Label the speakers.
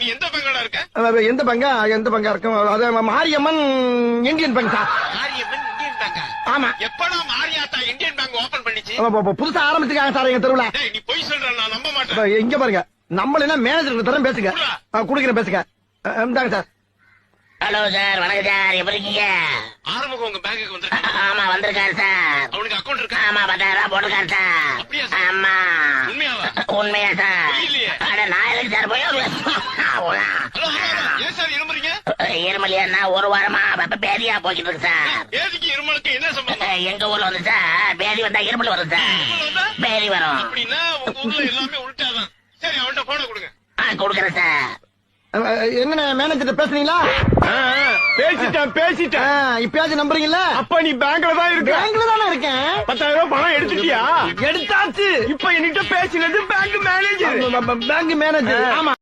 Speaker 1: நீ எந்த பங்கோட இருக்க?
Speaker 2: எந்த பங்கா இருக்கும்? அது Mariamman Indian bank sir.
Speaker 1: Mariamman Indian பேங்கா?
Speaker 2: ஆமா.
Speaker 1: எப்படா மாரியாத்தா இந்தியன் பேங்க் ஓபன் பண்ணிச்சு?
Speaker 2: புதுசா ஆரம்பிச்சிருக்காங்க சார் எங்க தெருவுல.
Speaker 1: டேய், நீ பொய் சொல்ற, நான் நம்ப மாட்டேன்.
Speaker 2: இங்க பாருங்க, நம்மள மேனேஜர் தரம் பேசுங்க. குடுக்கிறேன் பேசுங்க. இந்தாங்க சார்.
Speaker 3: ஹலோ சார், வணக்கம் சார், எப்படி இருக்கீங்க?
Speaker 1: ஆறுமுகம் உங்க பேங்குக்கு வந்திருக்கான்.
Speaker 3: ஆமா வந்திருக்காரு சார்.
Speaker 1: அவனுக்கு அக்கௌண்ட் இருக்கா?
Speaker 3: ஆமா 10,000 போட்டிருக்காரு சார்.
Speaker 1: அப்படியா சார்?
Speaker 3: ஆமா.
Speaker 1: உண்மையாவா?
Speaker 3: உண்மையா சார்?
Speaker 1: இல்லையே.
Speaker 3: அட நான் எதுக்கு சார் போய்
Speaker 1: ஹலோ, ஏன் சார் இருமுறீங்க?
Speaker 3: இருமலியா ஒரு வாரமா பேதியா போய்கிட்டு இருக்கு சார்.
Speaker 1: பேதிக்கு இருமலுக்கு என்ன சம்பந்தம்?
Speaker 3: எங்க ஊர்ல வந்து சார் பேதி வந்தா இருமல் வரும் சார்.
Speaker 1: இருமல் வந்தா?
Speaker 3: பேதி வரும்.
Speaker 1: அப்படின்னா உங்க ஊர்ல எல்லாமே உள்டாதான். சரி, அவன்கிட்ட போன கொடுங்க.
Speaker 3: கொடுக்குறேன் சார்.
Speaker 2: என்ன மேனேஜர் பேசுறீங்களா?
Speaker 4: பேசிட்டேன்.
Speaker 2: இப்பயாச்சும் நம்புறீங்களா?
Speaker 4: அப்ப நீ பேங்க்ல தான் இருக்க.
Speaker 2: பேங்க்ல தானே இருக்கேன்.
Speaker 4: 10,000 பணம் எடுத்துட்டியா?
Speaker 2: எடுத்தாச்சு.
Speaker 4: இப்ப என்கிட்ட பேசினது பேங்க் மேனேஜர்.
Speaker 2: Bank manager. ஆமா.